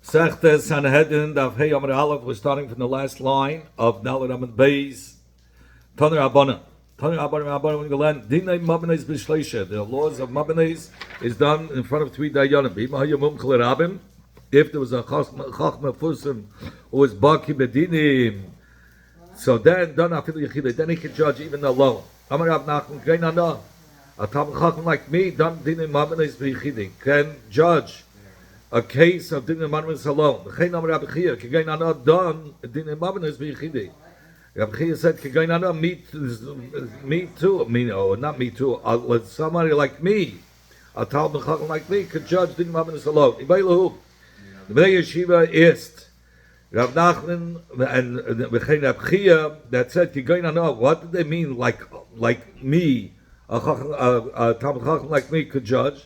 Sechtes Sanhedrin, Daf Hey Amar Aleph. We're starting from the last line of Dalet Amud Beis. Taner Abana. Taner Abana, when you learn, Dinei Mabenes B'Shleisha. The laws of Mabenes is done in front of three Dayanim. B'Imahayamum Klerabim. If there was a Chachma Fusim who was Baki Bedinim, so then he can judge even alone. Amar Rav Nachman, Geinana. A Tam Chacham like me, done Dinei Mabenes B'Yichidi, can judge a case of Dinei Mabenes alone. V'chein Amar Rabbi Chia, K'Geinana done Dinei Mabenes B'Yichidi. Rabbi Chia said, K'Geinana, me too, not me too, somebody like me, a Talmud Chacham like me, could judge Dinei Mabenes alone. Ibeilahu, the Bnei Yeshiva ist, Rav Nachman and V'chein Rabbi Chia, that said, K'Geinana, what did they mean, like me, a Talmud Chacham like me could judge?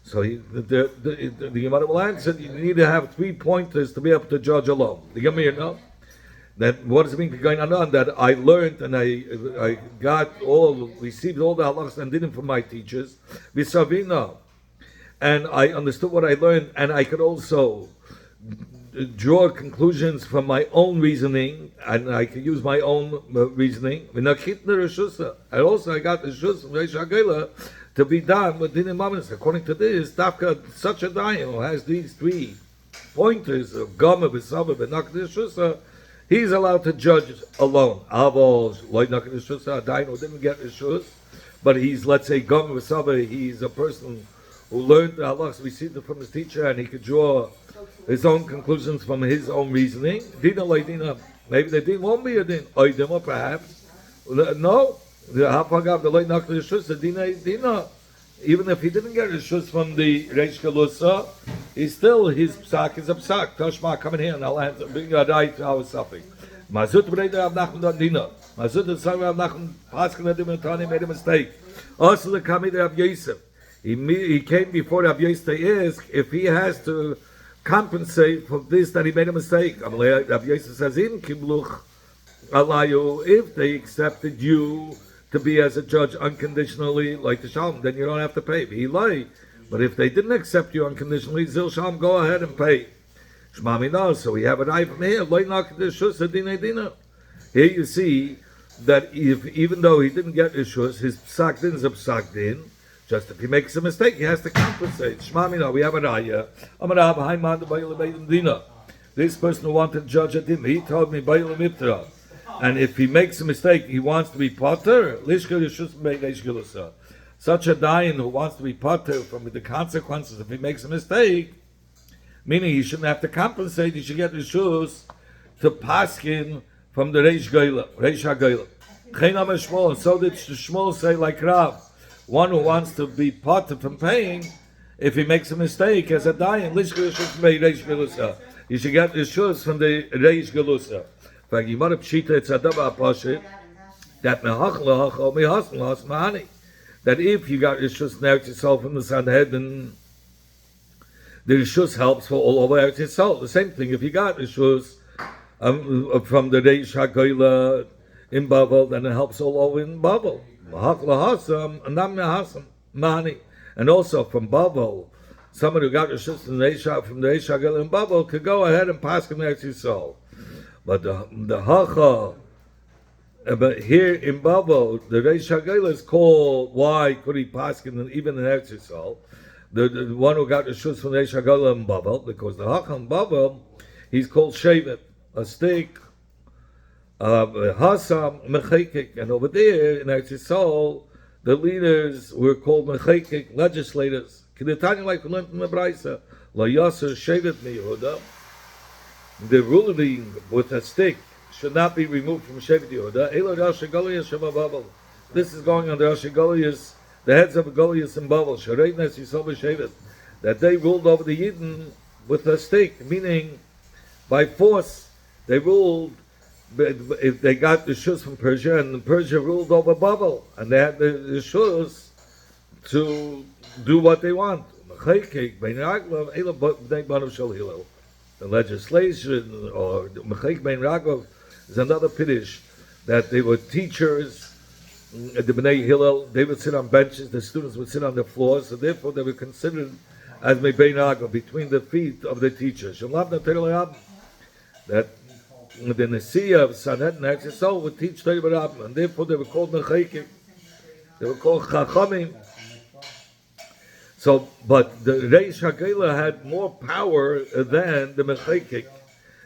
So the Gemara will answer, you need to have 3 pointers to be able to judge alone. The Gemara know that what does it mean going on? That I learned and I received all the halachas and didn't from my teachers. V'savina, and I understood what I learned, and I could also draw conclusions from my own reasoning, and I could use my own reasoning. And also I got the shus from Reish HaGeila to be done with Dinei Mabenes. According to this, Dafka, such a dayan who has these 3 pointers of Gama, B'Sava, B'Nakdish Shusa, he's allowed to judge alone. Avos, Loy Nakdish Shusa, a dayan who didn't get his shus, but he's, let's say, Gama, B'Sava, he's a person who learned the halachas, received it from his teacher, and he could draw his own conclusions from his own reasoning. Dina Loy Dina, maybe the din won't be a din, or perhaps. No. The Hafagav, the Loy Nakdish Shusa, Dina. Even if he didn't get his shus from the Reish Galusa, he's still, his psak is a psak. Toshma, come in here and I'll answer, bring your right to our suffering. Mazut Breda Rav Nachman Dina. Mazut the son of Rav Nachman, Paskin Adimantani made a mistake. Also the Kamid Rav Yosef. He came before Rav Yosef to ask if he has to compensate for this that he made a mistake. Rav Yosef says, in Kibluch Alayu, if they accepted you to be as a judge unconditionally, like the Shalom, then you don't have to pay. He lie. But if they didn't accept you unconditionally, Zil Shalom, go ahead and pay. Shmami no. So we have an eye from here. Here you see that even though he didn't get his shus, his psak din is a psak din. Just if he makes a mistake, he has to compensate. Shmami no. We have an eye. This person who wanted to judge at him, he told me, and if he makes a mistake, he wants to be potter. Such a dayan who wants to be potter from the consequences if he makes a mistake, meaning he shouldn't have to compensate, he should get his shoes to paskin from the Reish HaGeila. And so did Shmuel say, like Rav, one who wants to be potter from paying, if he makes a mistake as a dayan, he should get his shoes from the Reish Galusa. That if you got Rishus now yourself from the Sanhedrin, the Rishus helps for all over Eretz Yisrael. The same thing if you got Rishus from the Reish HaGeila in Bavel, then it helps all over in Bavel. And also from Bavel, somebody who got Rishus from the Reish HaGeila in Bavel could go ahead and pass in Eretz Yisrael. But the Hacha, but here in Bavel, the Reish HaGeila is called, why could he paskin even in Eretz Yisrael? The one who got the shus from the Reish HaGeila in Bavel, because the Hacha in Bavel, he's called Shevet, a stick, Hasam, Mechekik, and over there in Eretz Yisrael, the leaders were called Mechekik, legislators. K'netanya like we learned from the Braisa, La Yasser Shevet Yehuda. The ruling with a stick should not be removed from Shevet Yehuda. This is going on the Rashi Goliath, the heads of the Goliath in Bavel, that they ruled over the Yidden with a stick, meaning by force. They ruled, if they got the shus from Persia, and Persia ruled over Bavel, and they had the shus to do what they want. The legislation, or Mechek Ben Ragov, is another piddish, that they were teachers, the Bnei Hillel, they would sit on benches, the students would sit on the floors, so therefore they were considered as may be between the feet of the teacher. That the Nasiya of Sanhedrin actually so would teach Torah B'Rabbim, and therefore they were called Mechakim. They were called Chachamim. So, but the Reish HaGeila had more power than the Mechakim,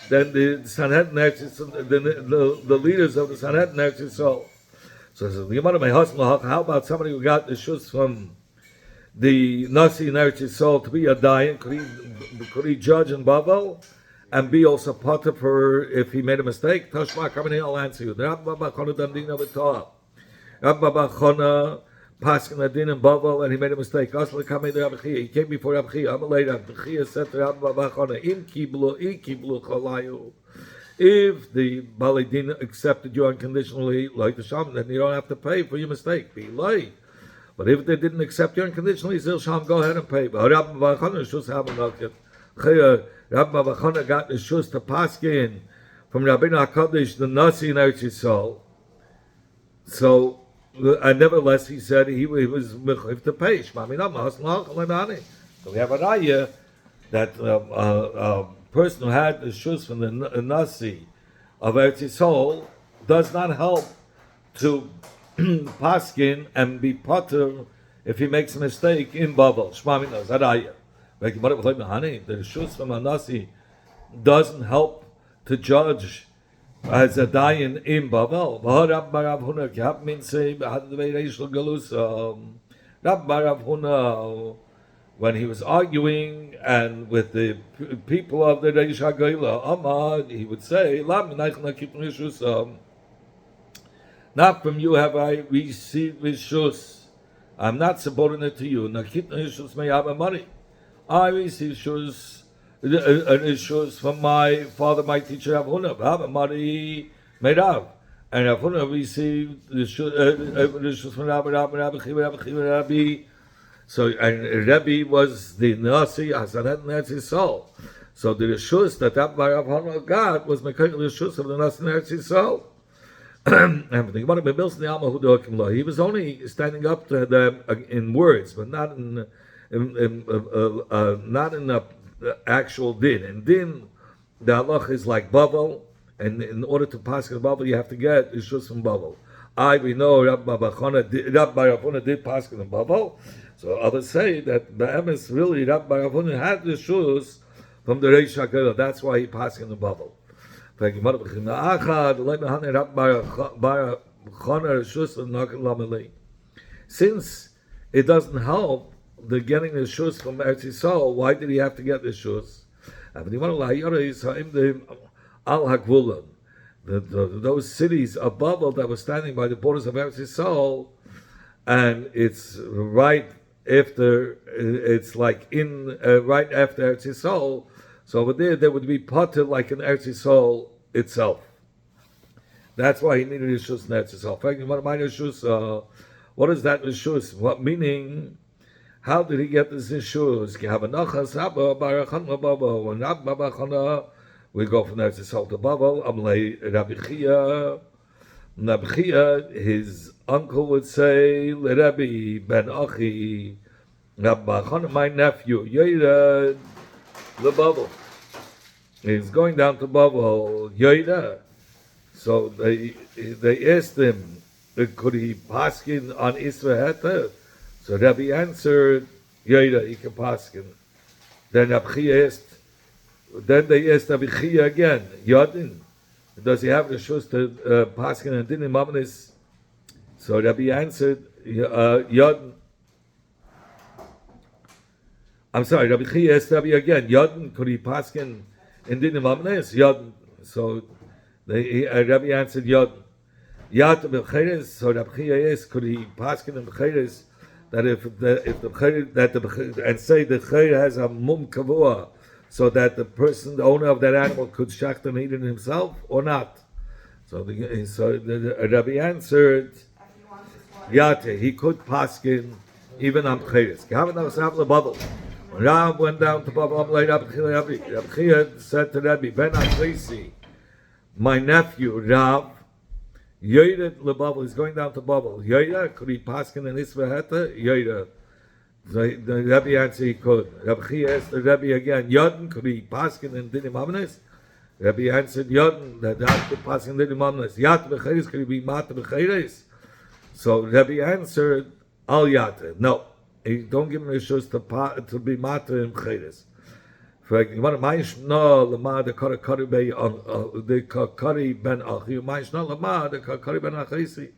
than the Sanhedrin actually, the leaders of the Sanhedrin actually so. So, how about somebody who got the shus from the Nasi in Eretz Yisrael to be a dayan? Could he judge in Babel and be also potter for if he made a mistake? Tashma, come in here, I'll answer you. The Rabba Bachona Damdina B'Torah. Rabba Bachona passing a din in Babel and he made a mistake. Asla Kamei the Rabbi Chia. He came before Rabbi Chia. Amalei Rabbi Chia said to Rabba Bachona, Im kiblu chalayu. If the Bali Din accepted you unconditionally, like the Sham, then you don't have to pay for your mistake. Be like. But if they didn't accept you unconditionally, Zil Sham, go ahead and pay. But Rabba Bachona shus have a Rabba Bachona got the shus to paskin from Rabbeinu HaKadosh, the Nasi in Eretz Yisrael. So, and nevertheless, he said he was mechayiv to pay. So we have an ayah that a person who had the shus from the Nasi of Eretz Yisrael does not help to paskin and be potter if he makes a mistake in Babel. Shmami knows that ayah. The shus from a Nasi doesn't help to judge as a dayan in Babel. Rav Huna, when he was arguing and with the people of the Reish HaGeila, Amad, he would say, not from you have I received rishus. I'm not subordinate to you. Money. I received rishus from my father, my teacher Rav Huna. Money made up. And Rav Huna received rishus from Rabbi. So, and Rabbi was the Nasi, Hasanet Eretz Yisrael. So the rishus that Rav Huna got was the rishus of the Nasi Eretz Yisrael. He was only standing up to them in words, but not in the actual din. And din, the halach is like Babel, and in order to pass in Babel, you have to get rishus from Babel. We know Rabbi Bachona did pass in Babel, so others say that the emes really Rabbi Bachona had rishus from the Reish HaGeila. That's why he passed in Babel. Since it doesn't help the getting the shus from Eretz Yisrael, why did he have to get the shus? Those cities of Babel that were standing by the borders of Eretz Yisrael, and it's right after, it's like in right after Eretz Yisrael. So over there would be potter like in Eretz Yisrael itself. That's why he needed rishus in Eretz Yisrael. What is that rishus? What meaning? How did he get this rishus? When Rabbi Bachana, we go from Eretz Yisrael to Babel. Rabbi Chia, his uncle would say, Rabbi ben Achi, Rabbi Bachana, my nephew, Yered the Babel. He's going down to Babel, Yoida. So they asked him, could he paskin on Isra Heta? So Rabbi answered, Yoida, he can paskin. Then they asked Rabbi Chia again, Yodin, does he have the shus to paskin and din in Mamnis? So Rabbi answered, Yodin. I'm sorry, Rabbi Chia asked Rabbi again, Yodin, could he paskin in din Mamnes? Yodin. So Rabbi answered Yodin. Yad b'cheres. So Rabbi Chia asked, could he paskin in b'cheres that if the and say the cher has a mum kavua, so that the person, the owner of that animal, could shacht and eat it himself or not? So the Rabbi answered, Yate, he could paskin even on b'cheres. When Rab went down to Babel, Rabbi Chia said to Rabbi, Ben Aklesi, my nephew Rab, Yored LeBabel, is going down to Babel. Yoida, could he paskin in Isra Heta? Yoida. So the Rebbe answered he could. Rabbi Chia asked the Rebbe again, Yodin, could he paskin in Dinim Amnes? Rebbe answered, Yodin, that could paskin in Dinim Amnes. Yat Becheres, could he be Mat Becheres? So Rebbe answered, Al Yat. No, he don't give him rishus to be Mat in Becheres. For example, Ma'ishna Lama the Kari ben Achi, Ma'ishna Lama the Kari ben Achisi.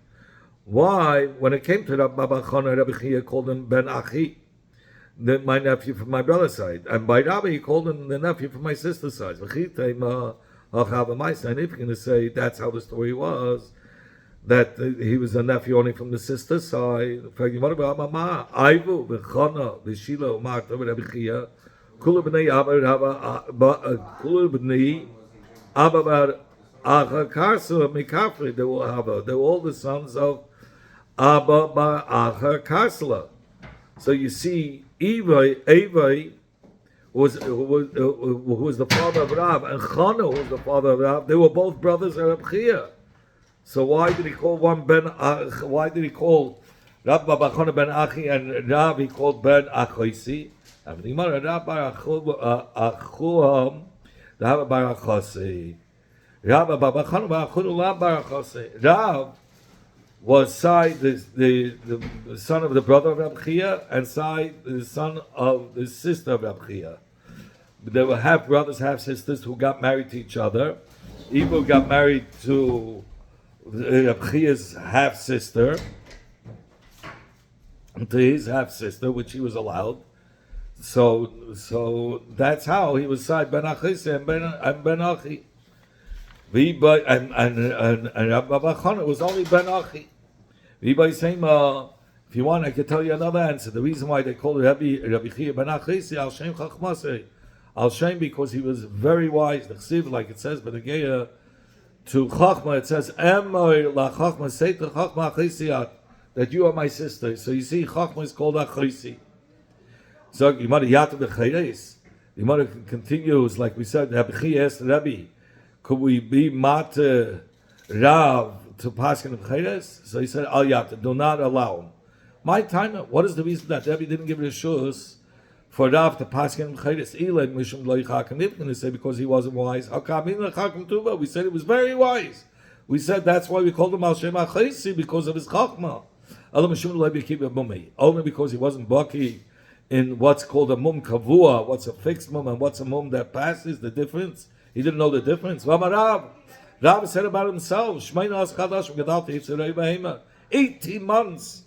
Why, when it came to Rabbi Baba Chana, Rabbi Chia called him Ben Achi, my nephew from my brother's side, and by Rabbi he called him the nephew from my sister's side. And if you're going to say that's how the story was, that he was a nephew only from the sister's side, Aivu, Bechana, Beshila, Umarta, Rabbi Chia, Kulu b'nei Kulu b'nei Abba Acha Karsa Mikafri, they were all the sons of Abba bar Acha Karsala. So you see, Evai who was the father of Rav, and Chana who was the father of Rav. They were both brothers of Reb Chia. So why did he call one Ben? Why did he call Rab Baba Chana Ben Achi and Rav he called Ben Achoisi? And the Gemara Rab bar Achuam, Rab bar Achosi. Rab Baba Chana bar Achuam, Rab bar Achosi. Rav was Sai, the son of the brother of Reb Chia, and Sai, the son of the sister of Reb Chia. There were half brothers, half sisters who got married to each other. Ibu got married to Reb Chia's half sister, to his half sister, which he was allowed. So that's how he was Sai Ben Achis and Ben Achi. And Rabbi Chana was only Ben Achi. Everybody's saying, if you want, I can tell you another answer. The reason why they called Rabbi Chia Ben Achi, Al Shem Chachmasei. Al Shem, because he was very wise. The Chsiv, like it says, but the Geya to Chachma, it says, Emoy la Chachma, say to Chachma Achisiat, that you are my sister. So you see, Chachma is called Achisi. So you might have Becheres. You might have continues, like we said, Rabbi Chia asked Rabbi, could we be Mat Rav to Paskin of Cheres? So he said, Al Yata, do not allow him. My time, what is the reason that Rabbi didn't give reshus for Rav to Paskin of Cheres? Elad Mishum Lo Yichakim. If going to say because he wasn't wise, we said he was very wise. We said that's why we called him Al Shem Achisi, because of his Chachma. Only because he wasn't Baki in what's called a mum kavua, what's a fixed mum and what's a mum that passes, the difference. He didn't know the difference. Rav said about himself, 18 months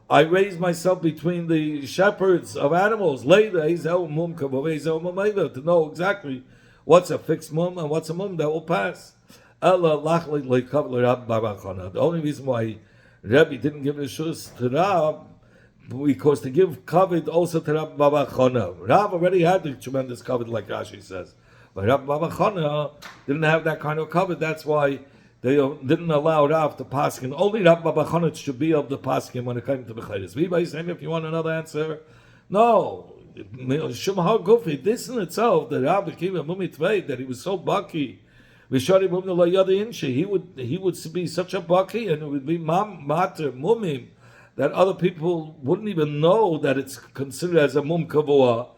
I raised myself between the shepherds of animals, to know exactly what's a fixed mum and what's a mum that will pass. The only reason why Rebbe didn't give a shus to Rav, because to give covet also to Rabbi Baba Chana. Rav already had the tremendous covet, like Rashi says. But Rabbi Baba Chana didn't have that kind of covet. That's why they didn't allow Rav to paskin. Only Rabbi Baba Chana should be of the paskin when it came to Becheres. Everybody saying, if you want another answer, no. Shumha Gufi, this in itself, the Rav became a mumitvei, that he was so bucky. He would be such a bucky, and it would be mater mumim, that other people wouldn't even know that it's considered as a mum kavua.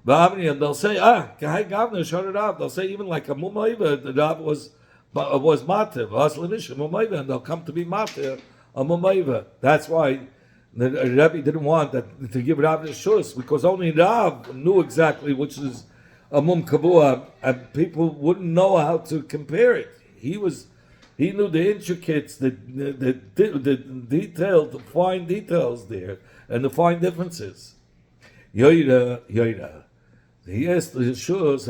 And they'll say, Kahai Gavner, shut it up. They'll say even like a mum aiva, the Rav was mater, and they'll come to be mater, a mum aiva. That's why the Rebbe didn't want that to give Rav the shus, because only Rav knew exactly which is a mum kavua, and people wouldn't know how to compare it. He knew the intricates, the detailed, the fine details there, and the fine differences. Yoida. He asked the Shus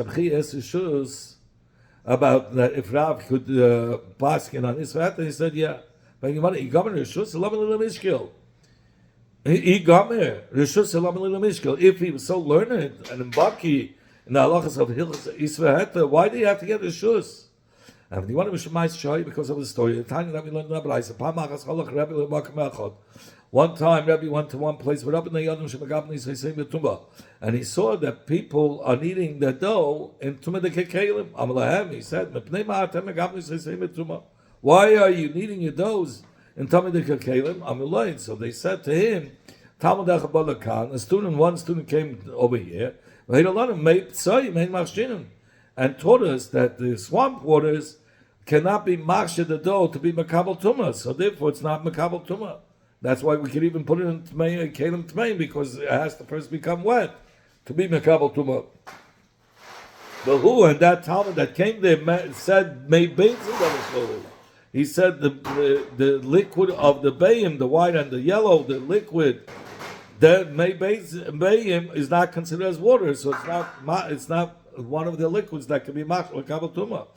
about that if Rav could paskin on his fat, and he said, yeah. But he got me Shus, if he was so learned and baki in the halachas of Hilchos Isvaheta, why do you have to get the Shus? And you want to show you because of the story. The time that we learned in one time, Rabbi went to one place, and he saw that people are kneading the dough in Tumah de Kekelim. He said, why are you kneading your doughs in Tumah de Kekelim? So they said to him, One student came over here, and taught us that the swamp waters cannot be machshir the dough to be makabel tumah. So therefore, it's not makabel tumah. That's why we can even put it in tmei, kelim tmei, because it has to first become wet to be makabel tumah. But who and that Talmud that came there said may benzin. He said the liquid of the bayim, the white and the yellow, the liquid that may bayim is not considered as water, so it's not one of the liquids that can be makabel tumah.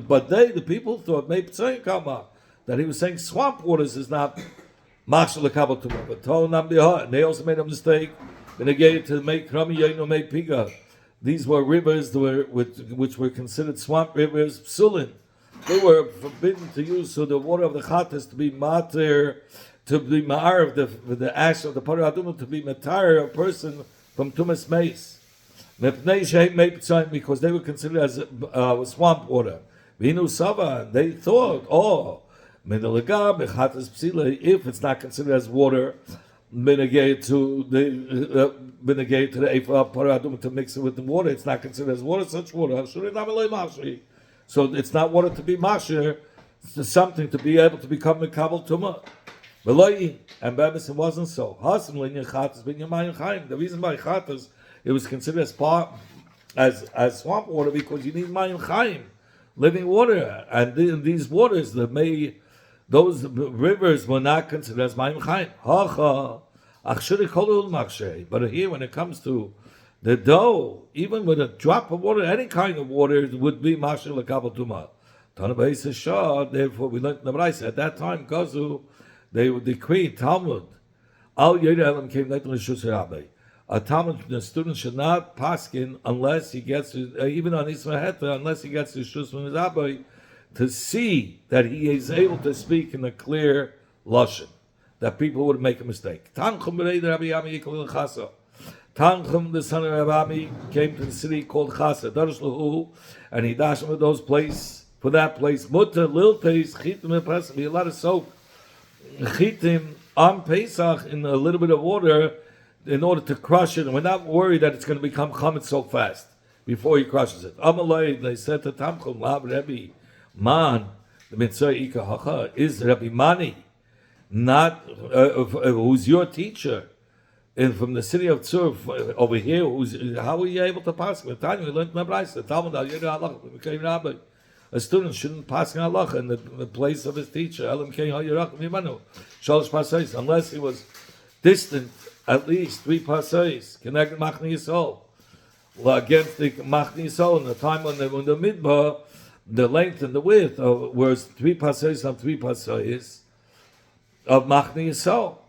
But the people thought maybe that he was saying swamp waters is not makabel tumah. But told them and they also made a mistake. Then they gave it to make krami yainu make piga. These were rivers which were considered swamp rivers, psulin. They were forbidden to use, so the water of the chatas to be matir, to be ma'ar of the ash of the parah adumah, to be matar a person from tumas meis. Because they were considered as swamp water. Vinu sava, they thought, if it's not considered as water, benegate to the parah adumah to mix it with the water, it's not considered as water, such water. So it's not water to be mashir, it's something to be able to become makabel tumah. And Babis it wasn't so. The reason why chatas it was considered as swamp water because you need mayim chaim, living water, and these waters those rivers were not considered as mayim chaim. But here, when it comes to the dough, even with a drop of water, any kind of water, it would be mashir lekabel tumah. Tanabayis Shah. Therefore, we learned in the Braisa at that time. Gazu, they would decree Talmud. Al Yerelim came later to Shus Rabbi. A Talmud, the student should not paskin unless he gets even on Isma Heta, unless he gets his Shus from his Rabbi to see that he is able to speak in a clear lashon, that people would make a mistake. Tanchum b'rei Rabbi Yami Yikol Chasa. Tanchum, the son of Rabbi, came to the city called Chasa, Darshlahu, and he dashed him those place for that place. Mutter lilteis chitim pesach, be a lot of soap. Chitim on Pesach in a little bit of water in order to crush it, and we're not worried that it's going to become chametz so fast before he crushes it. Amalei, they said to Tanchum, Lab Rebbe, Man, the mitzvah ika hacha is Rabbi Mani, not who's your teacher. And from the city of Tzur over here, how were you able to pass? We learned in the Braisa, Talmud al Yeda Allah, became Rabbi. A student shouldn't pass in Allah in the place of his teacher, unless he was distant at least 3 passeis, connected Machni Yisrael. Well, against the Machni Yisrael, in the time when the Midbar, the length and the width was 3 passeis on 3 passeis of Machni Yisrael.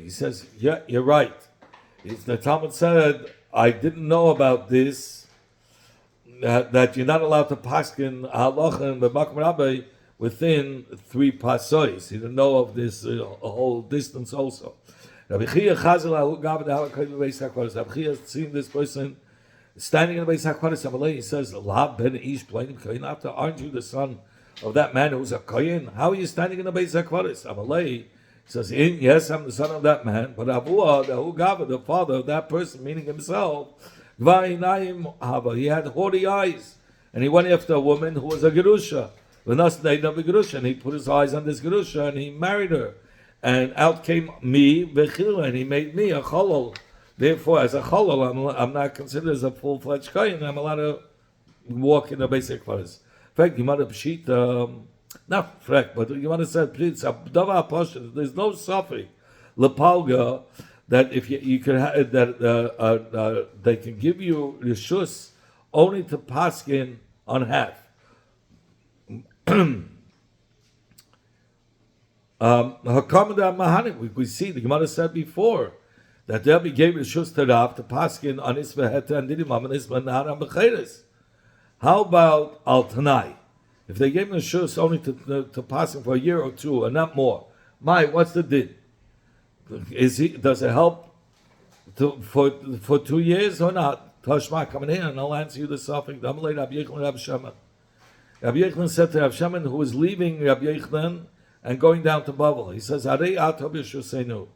He says, yeah, you're right. The Talmud said, I didn't know about this, that you're not allowed to paskin halacha and b'makom rabbi within 3 pasois. He didn't know of this a whole distance also. Rabbi Chia has seen this person standing in the Beis HaKvaris. He says, Ben Ish, aren't you the son of that man who's a kohen? How are you standing in the Beis HaKvaris? He says, yes, I'm the son of that man, but Avua, the father of that person, meaning himself, he had haughty eyes, and he went after a woman who was a gerusha. And he put his eyes on this gerusha, and he married her. And out came me, and he made me a cholol. Therefore, as a cholol, I'm not considered as a full-fledged kohen. I'm allowed to walk in the basic quarters. In fact, you might have pshit, not frek, but you might have said, there's no suffix, lepalga, that if you can that they can give you rishus only to paskin on half. We see the Gemara said before that Rabbi gave rishus to Rav to paskin on isma heta and didimam and isma nahar becheres. How about al tanai? If they gave him rishus only to pass him for a year or 2 and not more, what's the din? Does it help for 2 years or not? Tashma, come in here and I'll answer you the suffix. Rabbi Yechon said to Rav Shaman, who was leaving Rabbi Yechon and going down to Babel. He says, Arei ato b'shusenu.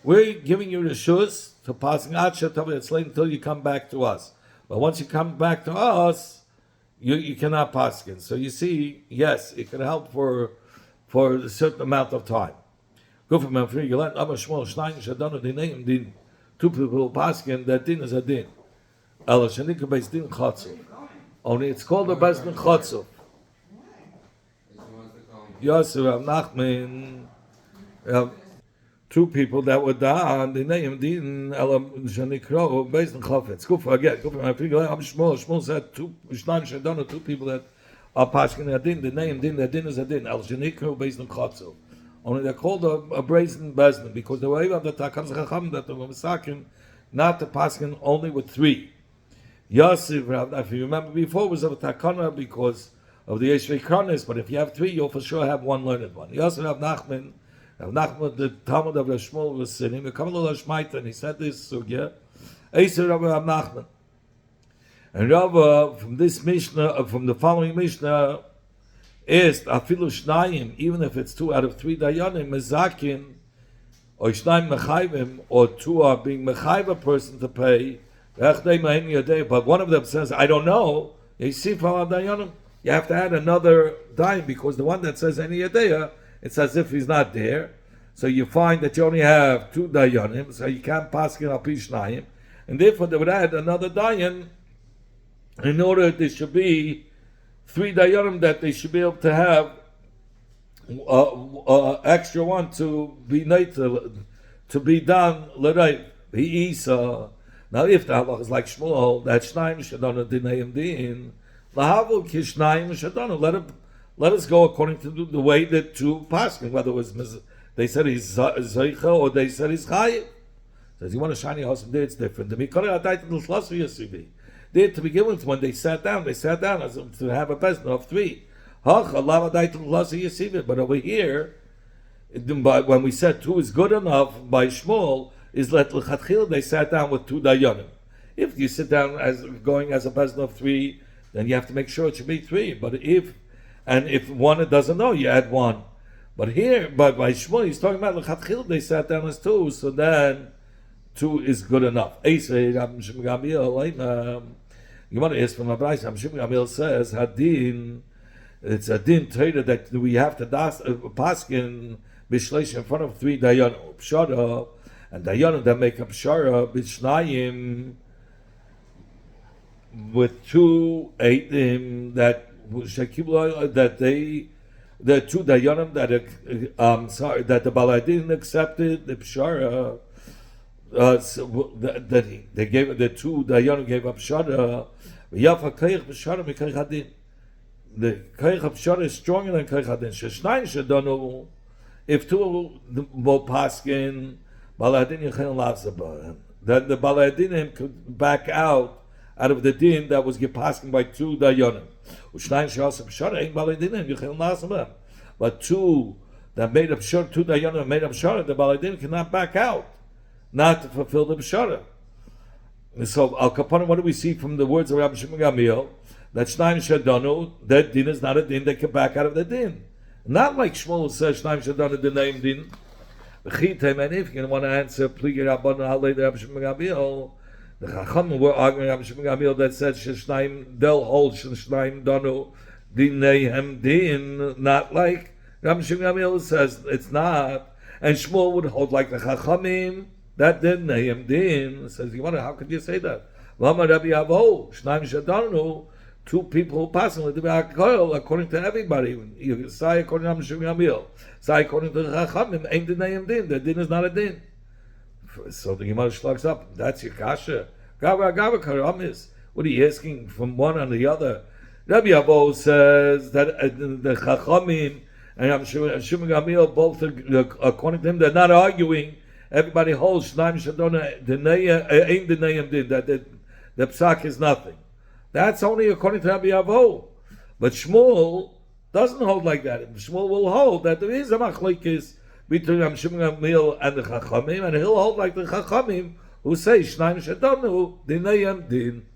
We're giving you the shus to passing until you come back to us. But once you come back to us, you cannot paskin. So you see, yes, it can help for a certain amount of time. Go from my free. You let Abba Shmuel Shnayim Shadanu Dinayim Din. Two people paskin. That din is a din. Ela Shanika Beis Din Chatzuf. Only it's called a Beis Din Chatzuf. Yosef Nachman. Two people that were done, the name Din Elam Shanikro based on Chafetz. Go for again. Go for my figure. Shmuel said two people that are passing a din. The name Din, the din is a din. El Shanikro based on Chafetz. Only they're called a brazen bezdin because the way of the Takam Chacham that the Masakin not the passing only with three. Yosef, if you remember before, it was of a Takana because of the Yeshvei Karnis, but if you have three, you'll for sure have one learned one. Yosef Rav Nachman. Nachman, the Talmud of Rav Shmuel was sitting. We come to Rav Shmaita, and he said this sugya. Eiser Rav Nachman, and Rav from this Mishnah, from the following Mishnah, is afilu shnayim, even if it's 2 out of 3 dayanim mezakin, or shnayim mechayvim, or 2 are being mechayv a person to pay. But one of them says, I don't know. You have to add another dime because the one that says any yadeya, it's as if he's not there. So you find that you only have 2 dayanim, so you can't pass it al pi shnayim, and therefore they would add another dayan in order there should be 3 dayanim that they should be able to have extra one to be to be done l'rayv. He isa. Now if the halach is like Shmuel, that shnayim shadana dinayim din lahavu kishnayim shadana. Let us go according to the way that 2 paskin, whether it was they said he's zeicha or they said he's chayiv. Says you want a shiny house there, it's different. There to begin with, when they sat down as to have a peasant of 3. But over here, when we said 2 is good enough by Shmuel, is that l'chatchil they sat down with 2 dayanim. If you sit down as going as a peasant of 3, then you have to make sure it should be 3. But if one doesn't know, you add 1. But here, by Shmuel, he's talking about l'chatchil they sat down as 2, so then 2 is good enough. You want to ask from a Bryce. Shimon Gamil says hadin. It's a din trader that we have to paskin bishleish in front of 3 dayanim pshara, and dayanim that make up pshara bishnayim with 2 eitim that they the 2 dayanim that that the baladin accepted the pshara. That they gave the 2 dayanim gave up shara. Yafa koich b'shara mikoich hadin. The koich of shara is stronger than koich hadin. Sheshnayim shadanu. If 2 more paskin baladin yechel lavzaba, then the baladinim could back out of the din that was paskin by 2 dayanim. Ushnayim she'asa b'shara ain't baladinim yechel lavzaba. But 2 that made up shara, 2 dayanim made up shara, the baladinim cannot back out, not to fulfill the b'shara. So, Al Kapanim, what do we see from the words of Rabbi Shimon Gamliel? That Shnayim Shadanu, that din is not a din that can back out of the din. Not like Shmuel says, Shnayim Shadanu, the name din. And if you want to answer, please, Rabbi Shimon Gamliel, the Chachamim were arguing Rabbi Shimon Gamliel that said, Shnayim, they'll hold Shnayim Danu, Dinayim din, not like Rabbi Shimon Gamliel says, it's not. And Shmuel would hold like the Chachamim, that din nayim din. Says, how could you say that? Lama Rabbi Avo, Shnayim Shadanu, 2 people who pass according to everybody. You say according to Rabbi Shimon Gamliel, say according to the Chachamim, ain't din nayim din. The din is not a din. So the Gemara slugs up. That's your kasha. Gava karam is. What are you asking from one and the other? Rabbi Avo says that the Chachamim and Rabbi Shimon Gamliel both, according to him, they're not arguing. Everybody holds Shnayim Shadona ain't the nayim din, that the psak is nothing. That's only according to Rabbi Avo. But Shmuel doesn't hold like that. Shmuel will hold that there is a machlekes between Rabbi Shimon Gamliel and the Chachamim, and he'll hold like the Chachamim who say Shnayim Shadona the nayim din.